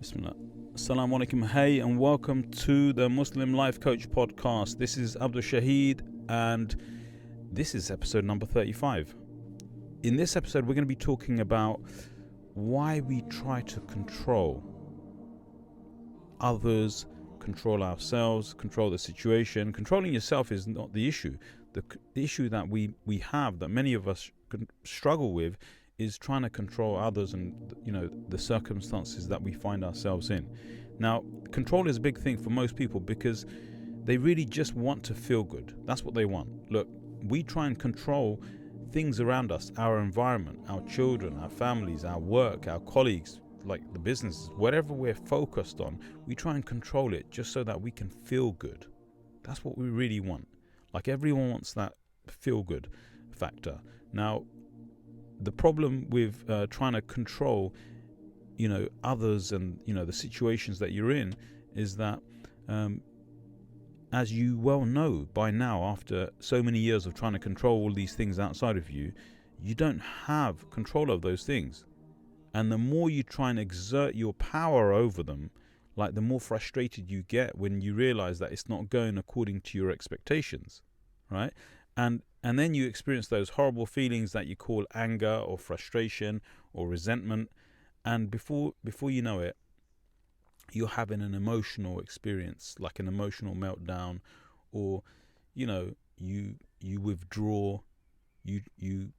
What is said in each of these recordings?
Bismillah. Assalamu alaikum. Hey, and welcome to the Muslim Life Coach podcast. This is Abdul Shahid, and this is episode number 35. In this episode, we're going to be talking about why we try to control others, control ourselves, control the situation. Controlling yourself is not the issue. The issue that we have, that many of us struggle with, is trying to control others and, the circumstances that we find ourselves in. Now, control is a big thing for most people because they really just want to feel good. That's what they want. Look, we try and control things around us, our environment, our children, our families, our work, our colleagues, like the businesses, whatever we're focused on, we try and control it just so that we can feel good. That's what we really want. Like, everyone wants that feel good factor. Now, the problem with trying to control, others and, the situations that you're in is that, as you well know by now, after so many years of trying to control all these things outside of you, you don't have control of those things. And the more you try and exert your power over them, like the more frustrated you get when you realize that it's not going according to your expectations, right? And then you experience those horrible feelings that you call anger or frustration or resentment. And before you know it, you're having an emotional experience, like an emotional meltdown, or, you withdraw, you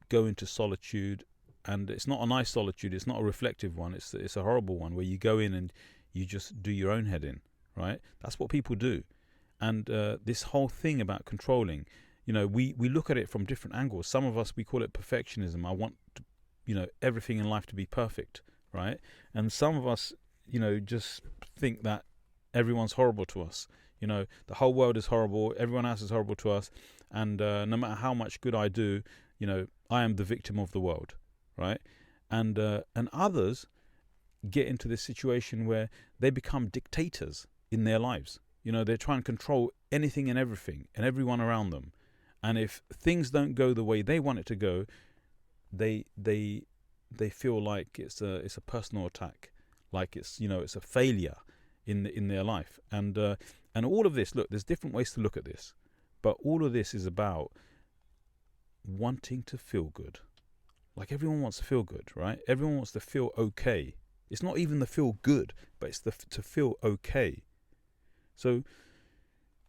go into solitude. And it's not a nice solitude. It's not a reflective one. It's a horrible one where you go in and you just do your own head in, right? That's what people do. And this whole thing about controlling, we look at it from different angles. Some of us, we call it perfectionism. I want everything in life to be perfect, right? And some of us, just think that everyone's horrible to us. The whole world is horrible. Everyone else is horrible to us. And no matter how much good I do, I am the victim of the world, right? And others get into this situation where they become dictators in their lives. They try and control anything and everything and everyone around them. And if things don't go the way they want it to go, they feel like it's a personal attack, like it's a failure in their life. And all of this, look, there's different ways to look at this, but all of this is about wanting to feel good. Like, everyone wants to feel good, right? Everyone wants to feel okay. It's not even the feel good, but it's to feel okay. So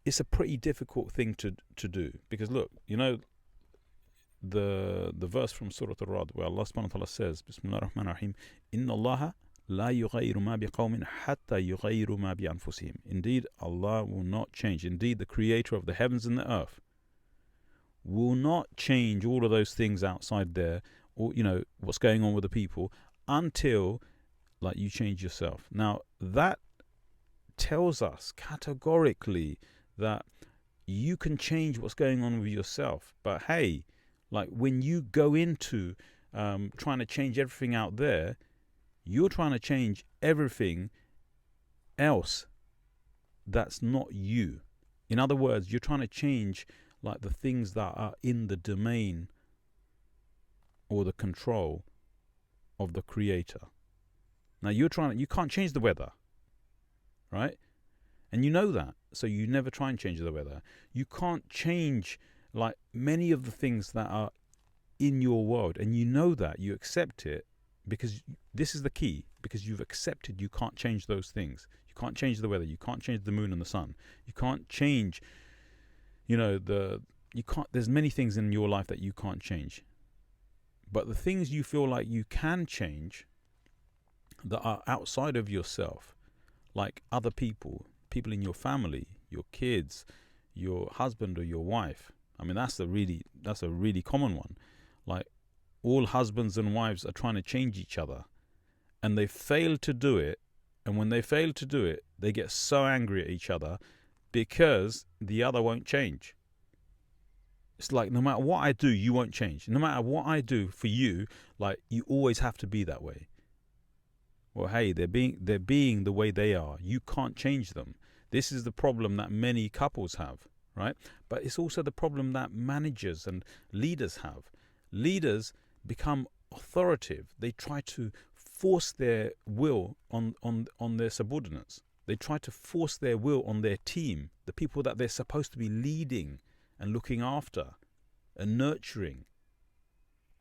it's a pretty difficult thing to do, because look, the verse from Surah Al-Ra'd where Allah subhanahu wa ta'ala says, Bismillah ar-Rahman ar-Rahim, Inna Allaha la yughayyiru ma biqawmin hatta yughayyiru ma bi anfusihim. Indeed, Allah will not change. Indeed, the creator of the heavens and the earth will not change all of those things outside there, or what's going on with the people, until you change yourself. Now, that tells us categorically that you can change what's going on with yourself. But hey, when you go into trying to change everything out there, you're trying to change everything else that's not you. In other words, you're trying to change the things that are in the domain or the control of the creator. Now, you can't change the weather, right? And you know that, so you never try and change the weather. You can't change many of the things that are in your world, and you know that, you accept it, because this is the key, because you've accepted you can't change those things. You can't change the weather, you can't change the moon and the sun. You can't change, there's many things in your life that you can't change. But the things you feel like you can change that are outside of yourself, like other people in your family, your kids, your husband or your wife. I mean, that's a really common one. Like, all husbands and wives are trying to change each other, and they fail to do it. And when they fail to do it, they get so angry at each other because the other won't change. It's like, no matter what I do, you won't change. No matter what I do for you, you always have to be that way. Well, hey, they're being the way they are. You can't change them. This is the problem that many couples have, right? But it's also the problem that managers and leaders have. Leaders become authoritative. They try to force their will on their subordinates. They try to force their will on their team, the people that they're supposed to be leading and looking after and nurturing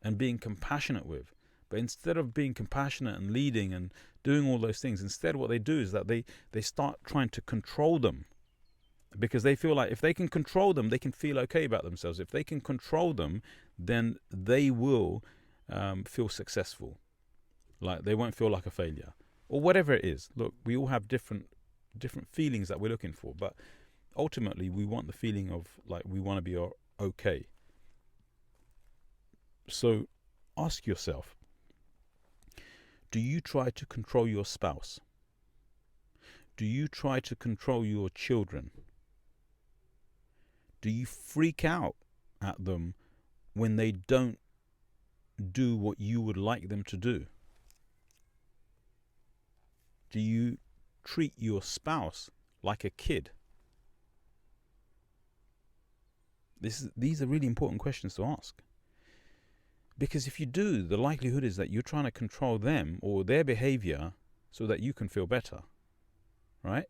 and being compassionate with. But instead of being compassionate and leading and doing all those things, instead what they do is that they start trying to control them, because they feel like if they can control them, they can feel okay about themselves. If they can control them, then they will feel successful. Like they won't feel like a failure or whatever it is. Look, we all have different feelings that we're looking for, but ultimately we want the feeling of like we want to be okay. So ask yourself, do you try to control your spouse? Do you try to control your children? Do you freak out at them when they don't do what you would like them to do? Do you treat your spouse like a kid? These are really important questions to ask. Because if you do, the likelihood is that you're trying to control them or their behavior so that you can feel better, right?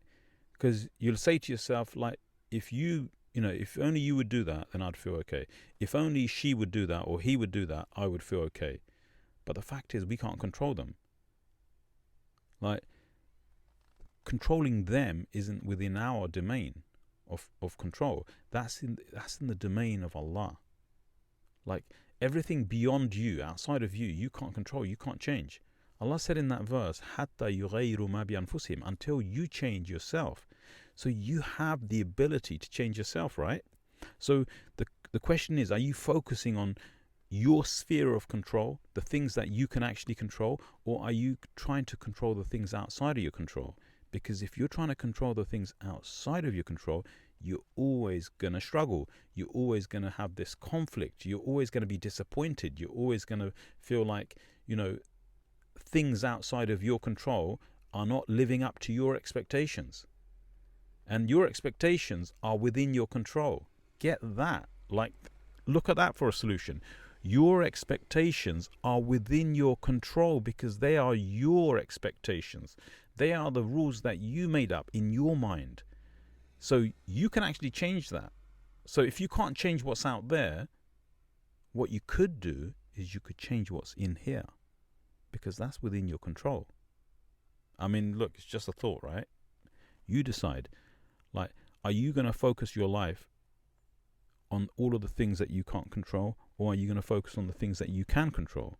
Because you'll say to yourself, like, if only you would do that, then I'd feel okay. If only she would do that or he would do that, I would feel okay. But the fact is, we can't control them. Like, controlling them isn't within our domain of control. That's in the domain of Allah. Like, everything beyond you, outside of you, you can't control, you can't change. Allah said in that verse, حَتَّى يُغَيِّرُوا مَا بِأَنفُسِهِمْ, until you change yourself. So you have the ability to change yourself, right? So the question is, are you focusing on your sphere of control, the things that you can actually control, or are you trying to control the things outside of your control? Because if you're trying to control the things outside of your control, you're always going to struggle. You're always going to have this conflict. You're always going to be disappointed. You're always going to feel like, things outside of your control are not living up to your expectations. And your expectations are within your control. Get that. Like, look at that for a solution. Your expectations are within your control because they are your expectations. They are the rules that you made up in your mind. So you can actually change that. So if you can't change what's out there, what you could do is you could change what's in here, because that's within your control. I mean, look, it's just a thought, right? You decide. Like, are you going to focus your life on all of the things that you can't control, or are you going to focus on the things that you can control?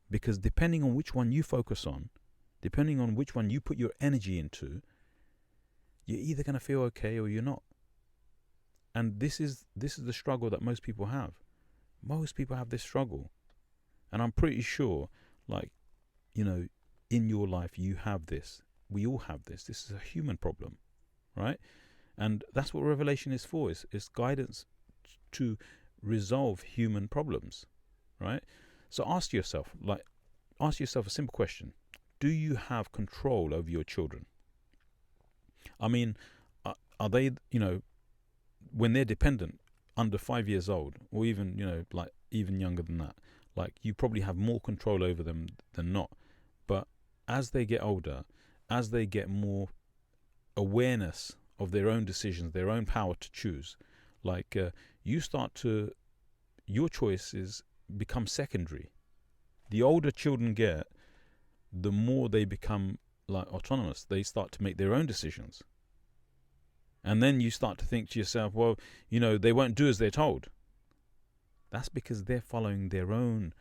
Because depending on which one you focus on, depending on which one you put your energy into, you're either going to feel okay or you're not. And this is the struggle that most people have. Most people have this struggle. And I'm pretty sure, like, in your life you have this. We all have this. This is a human problem, right? And that's what revelation is for. It's guidance to resolve human problems, right? So ask yourself a simple question. Do you have control over your children? I mean, are they, when they're dependent, under 5 years old, or even, even younger than that, like, you probably have more control over them than not. But as they get older, as they get more awareness of their own decisions, their own power to choose, like, your choices become secondary. The older children get, the more they become like autonomous. They start to make their own decisions. And then you start to think to yourself, well, they won't do as they're told. That's because they're following their own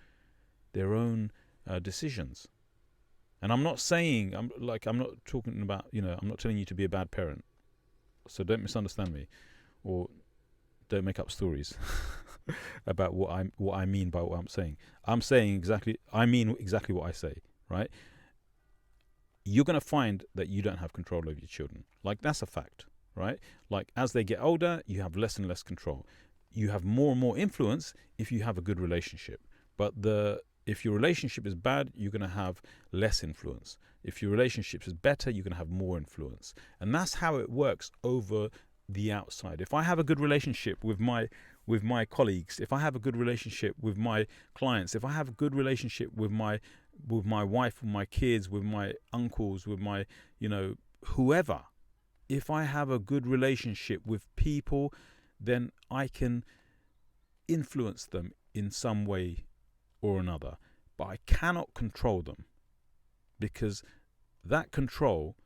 decisions. And I'm not saying, I'm not talking about, I'm not telling you to be a bad parent. So don't misunderstand me, or don't make up stories about what I mean by what I'm saying. I mean exactly what I say, right? You're going to find that you don't have control over your children. Like, that's a fact, right? Like, as they get older, you have less and less control. You have more and more influence if you have a good relationship. But if your relationship is bad, you're going to have less influence. If your relationship is better, you're going to have more influence. And that's how it works over the outside. If I have a good relationship with my colleagues, if I have a good relationship with my clients, if I have a good relationship with my with my wife, with my kids, with my uncles, with my, whoever. If I have a good relationship with people, then I can influence them in some way or another. But I cannot control them, because that control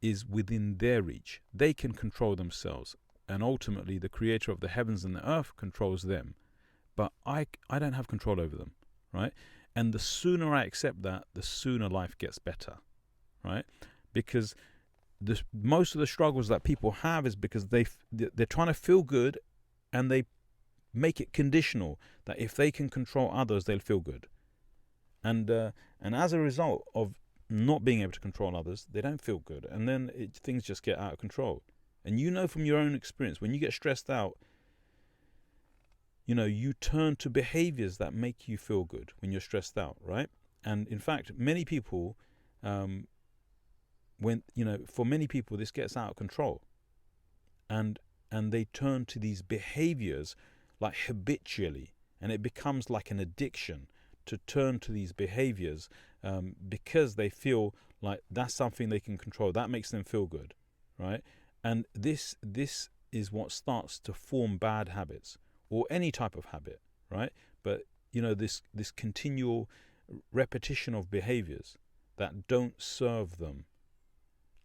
is within their reach. They can control themselves, and ultimately the creator of the heavens and the earth controls them. But I don't have control over them, right? And the sooner I accept that, the sooner life gets better, right? Because most of the struggles that people have is because they're trying to feel good, and they make it conditional that if they can control others, they'll feel good. And as a result of not being able to control others, they don't feel good, and then things just get out of control. And from your own experience, when you get stressed out, you turn to behaviors that make you feel good when you're stressed out, right? And in fact, many people, for many people, this gets out of control, and they turn to these behaviors like habitually, and it becomes like an addiction to turn to these behaviors, because they feel like that's something they can control. That makes them feel good, right? And this is what starts to form bad habits, or any type of habit, right? But this continual repetition of behaviors that don't serve them,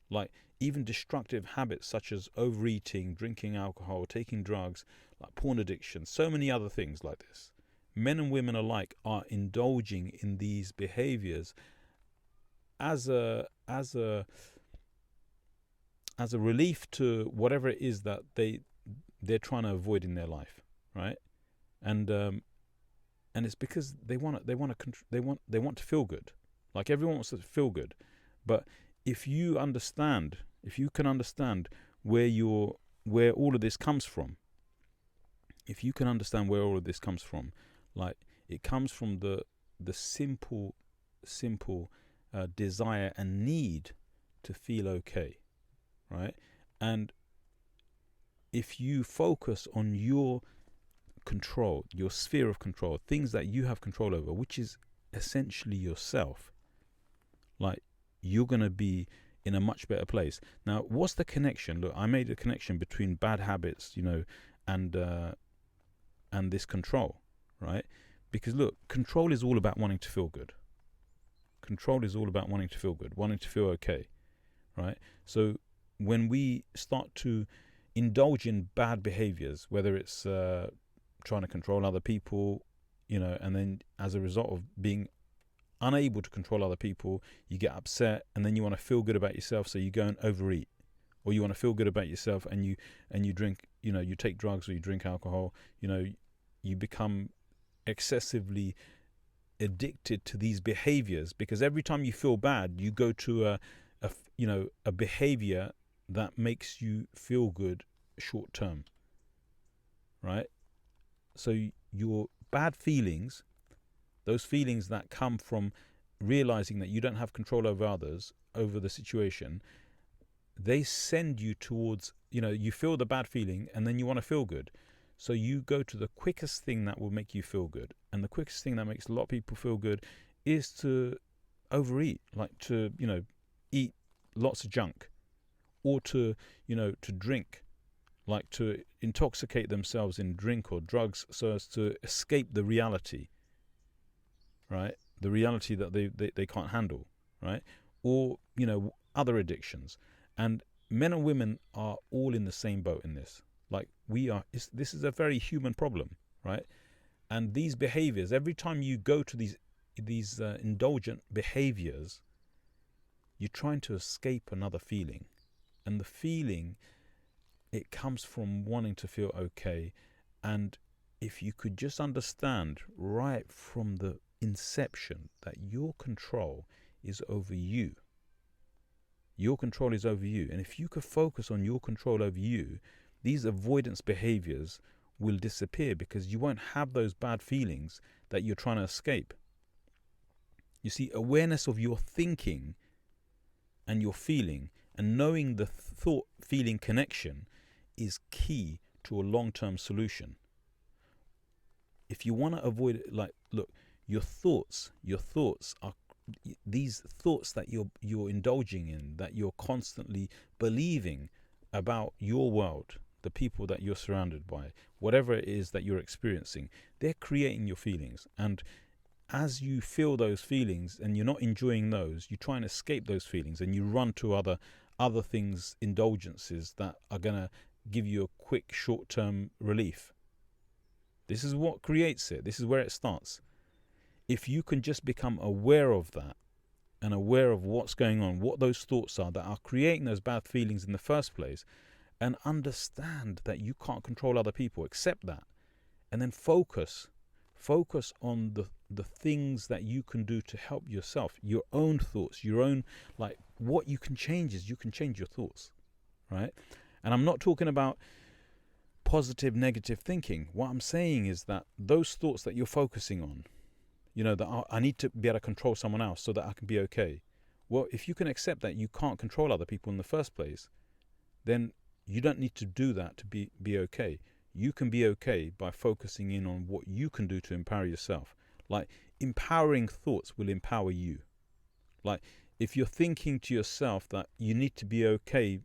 like even destructive habits such as overeating, drinking alcohol, taking drugs, like porn addiction, so many other things like this. Men and women alike are indulging in these behaviors as a relief to whatever it is that they're trying to avoid in their life, right? And it's because they want to feel good. Like everyone wants to feel good, but if you can understand where all of this comes from, like it comes from the simple desire and need to feel okay, right? And if you focus on your control, your sphere of control, things that you have control over, which is essentially yourself, like you're going to be in a much better place. Now, what's the connection? Look, I made a connection between bad habits, and this control, right? Because look, control is all about wanting to feel good. Wanting to feel okay, right? So when we start to indulge in bad behaviors, whether it's trying to control other people, and then as a result of being unable to control other people, you get upset, and then you want to feel good about yourself, so you go and overeat, or you want to feel good about yourself and you drink, you take drugs or you drink alcohol, you become excessively addicted to these behaviors, because every time you feel bad, you go to a behavior that makes you feel good short term, right? So your bad feelings, those feelings that come from realizing that you don't have control over others, over the situation, they send you towards, you feel the bad feeling and then you want to feel good. So you go to the quickest thing that will make you feel good. And the quickest thing that makes a lot of people feel good is to overeat, like to, eat lots of junk, or to drink, like to intoxicate themselves in drink or drugs so as to escape the reality, right? The reality that they can't handle, right? Or, other addictions. And men and women are all in the same boat in this. Like this is a very human problem, right? And these behaviors, every time you go to these indulgent behaviors, you're trying to escape another feeling. And the feeling, it comes from wanting to feel okay. And if you could just understand right from the inception that your control is over you. Your control is over you. And if you could focus on your control over you, these avoidance behaviors will disappear, because you won't have those bad feelings that you're trying to escape. You see, awareness of your thinking and your feeling, and knowing the thought-feeling connection, is key to a long-term solution. If you want to avoid it, like, look, your thoughts are these thoughts that you're indulging in, that you're constantly believing about your world, the people that you're surrounded by, whatever it is that you're experiencing, they're creating your feelings. And as you feel those feelings and you're not enjoying those, you try and escape those feelings and you run to other things, indulgences that are going to give you a quick short-term relief. This is what creates it. This is where it starts. If you can just become aware of that and aware of what's going on, what those thoughts are that are creating those bad feelings in the first place, and understand that you can't control other people, accept that, and then focus on the things that you can do to help yourself, your own thoughts, your own, like, what you can change is you can change your thoughts, right? And I'm not talking about positive, negative thinking. What I'm saying is that those thoughts that you're focusing on, that I need to be able to control someone else so that I can be okay. Well, if you can accept that you can't control other people in the first place, then you don't need to do that to be okay. You can be okay by focusing in on what you can do to empower yourself. Like, empowering thoughts will empower you. Like, if you're thinking to yourself that you need to be okay,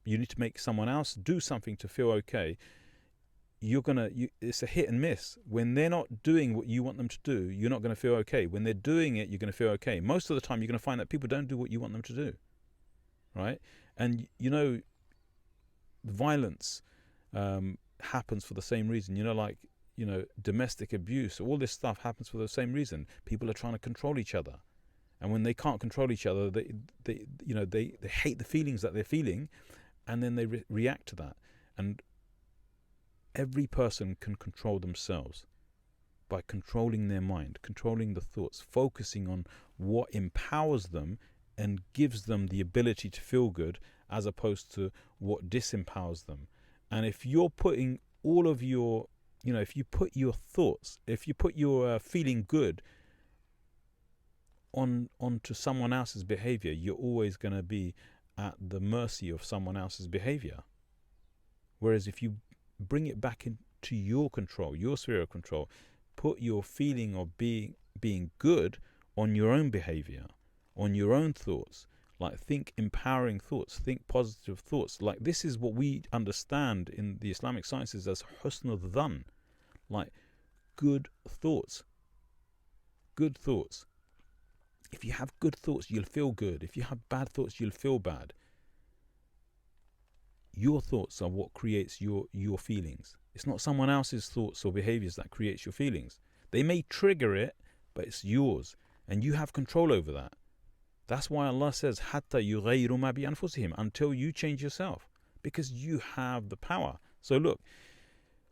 you need to make someone else do something to feel okay, it's a hit and miss. When they're not doing what you want them to do, you're not going to feel okay. When they're doing it, you're going to feel okay. Most of the time, you're going to find that people don't do what you want them to do, right? And, violence happens for the same reason. Domestic abuse, all this stuff happens for the same reason. People are trying to control each other. And when they can't control each other, they hate the feelings that they're feeling, and then they react to that. And every person can control themselves by controlling their mind, controlling the thoughts, focusing on what empowers them and gives them the ability to feel good, as opposed to what disempowers them. And if you're putting all of your, if you put your thoughts, if you put your feeling good onto someone else's behavior, you're always going to be at the mercy of someone else's behavior. Whereas if you bring it back into your control, your sphere of control, put your feeling of being good on your own behavior, on your own thoughts, like, think empowering thoughts, think positive thoughts. Like, this is what we understand in the Islamic sciences as husn al-dhan, like good thoughts. Good thoughts. If you have good thoughts, you'll feel good. If you have bad thoughts, you'll feel bad. Your thoughts are what creates your feelings. It's not someone else's thoughts or behaviors that creates your feelings. They may trigger it, but it's yours, and you have control over that. That's why Allah says, "Hatta yughayyiru ma bi anfusihim," until you change yourself, because you have the power. So look,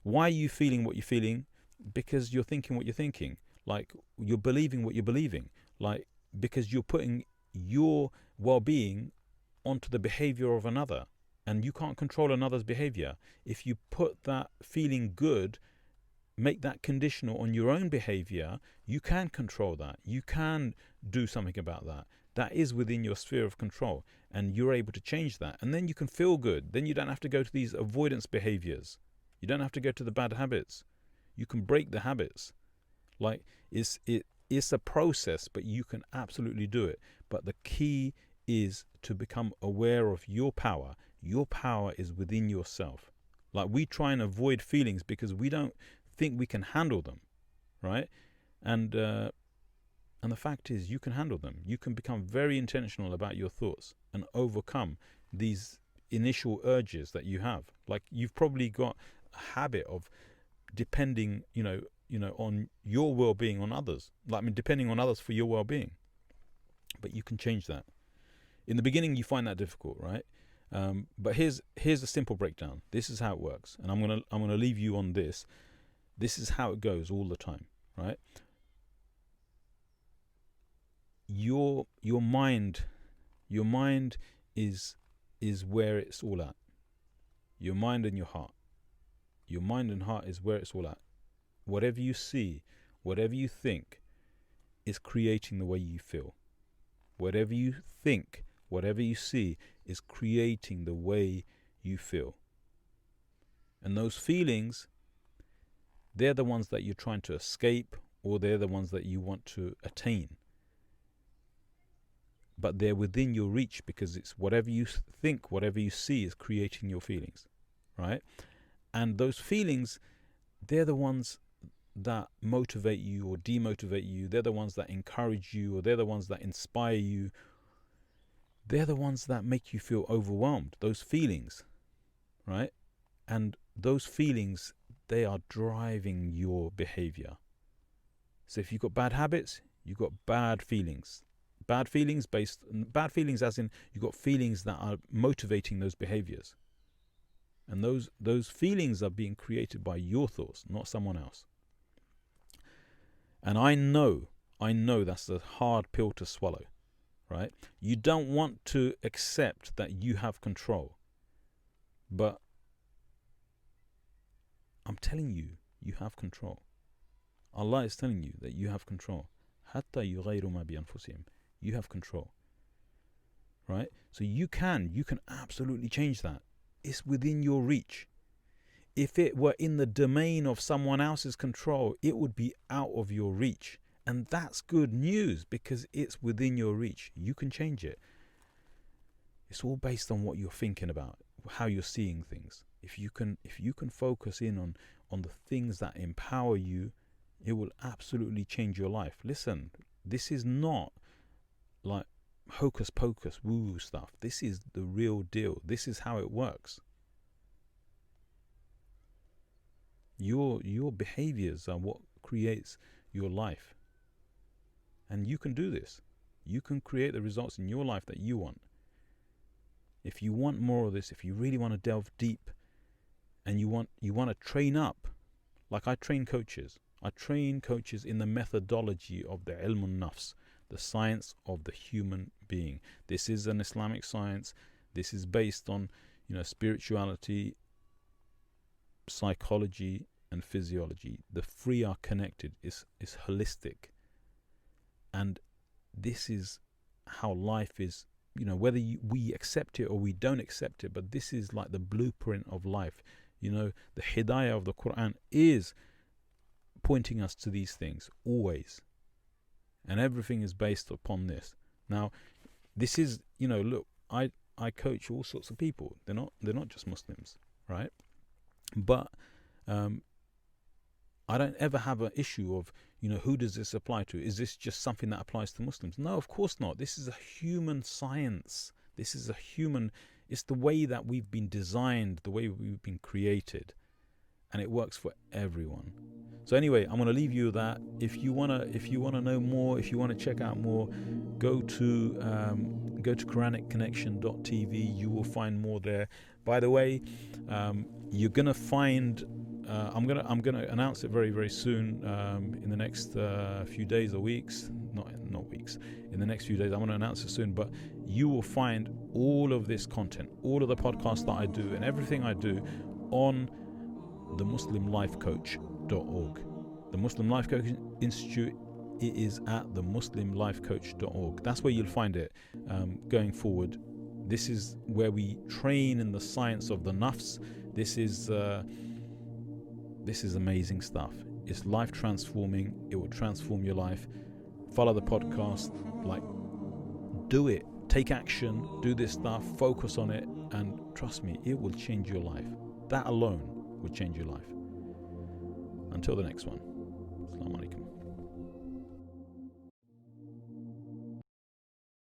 why are you feeling what you're feeling? Because you're thinking what you're thinking. Like, you're believing what you're believing. Like, because you're putting your well-being onto the behavior of another, and you can't control another's behavior. If you put that feeling good, make that conditional on your own behavior, you can control that. You can do something about that. That is within your sphere of control, and you're able to change that. And then you can feel good. Then you don't have to go to these avoidance behaviors. You don't have to go to the bad habits. You can break the habits. Like, it's a process, but you can absolutely do it. But the key is to become aware of your power. Your power is within yourself. Like, we try and avoid feelings because we don't think we can handle them, right? And the fact is, you can handle them. You can become very intentional about your thoughts and overcome these initial urges that you have. Like, you've probably got a habit of depending, on your well-being on others. Like, depending on others for your well-being. But you can change that. In the beginning, you find that difficult, right? But here's a simple breakdown. This is how it works, and I'm gonna leave you on this. This is how it goes all the time, right? Your mind is where it's all at. Your mind and your heart. Your mind and heart is where it's all at. Whatever you see, whatever you think, is creating the way you feel. Whatever you think, whatever you see, is creating the way you feel. And those feelings, they're the ones that you're trying to escape, or they're the ones that you want to attain. but they're within your reach, because it's whatever you think, whatever you see is creating your feelings, right? And those feelings, they're the ones that motivate you or demotivate you. They're the ones that encourage you, or they're the ones that inspire you. They're the ones that make you feel overwhelmed, those feelings, right? And those feelings, they are driving your behavior. So if you've got bad habits, you've got bad feelings. Bad feelings as in you've got feelings that are motivating those behaviors. And those feelings are being created by your thoughts, not someone else. And I know that's a hard pill to swallow, right? You don't want to accept that you have control. But I'm telling you, you have control. Allah is telling you that you have control. حَتَّى يُغَيْرُوا مَا بِأَنفُسِهِمْ. You have control, right? So you can absolutely change that. It's within your reach. If it were in the domain of someone else's control, it would be out of your reach. And that's good news, because it's within your reach. You can change it. It's all based on what you're thinking about, how you're seeing things. If you can focus in on the things that empower you, it will absolutely change your life. Listen, this is not like hocus pocus woo stuff. This is the real deal. This is how it works. Your behaviors are what creates your life. And you can do this. You can create the results in your life that you want. If you want more of this, if you really want to delve deep, and you want to train up, like I train coaches. I train coaches in the methodology of the ilm nafs, the science of the human being. This is an Islamic science. This is based on, spirituality, psychology, and physiology. The three are connected. It's holistic. And this is how life is, whether we accept it or we don't accept it, but this is like the blueprint of life. The hidayah of the Quran is pointing us to these things always. And everything is based upon this. Now, this is, look, I coach all sorts of people. They're not just Muslims, right? But I don't ever have an issue of, who does this apply to? Is this just something that applies to Muslims? No, of course not. This is a human science. It's the way that we've been designed, the way we've been created. And it works for everyone. So anyway, I'm going to leave you with that. If you want to know more, if you want to check out more, go to QuranicConnection.tv. You will find more there. By the way, you're going to find I'm going to announce it very, very soon, in the next few days or weeks. Not weeks. In the next few days, I'm going to announce it soon. But you will find all of this content, all of the podcasts that I do and everything I do on the MuslimLifeCoach.org. The Muslim Life Coach Institute, it is at the MuslimLifeCoach.org. That's where you'll find it going forward. This is where we train in the science of the nafs. This is amazing stuff. It's life transforming. It will transform your life. Follow the podcast. Do it. Take action. Do this stuff. Focus on it. And trust me, it will change your life. That alone will change your life. Until the next one. Assalamu alaikum.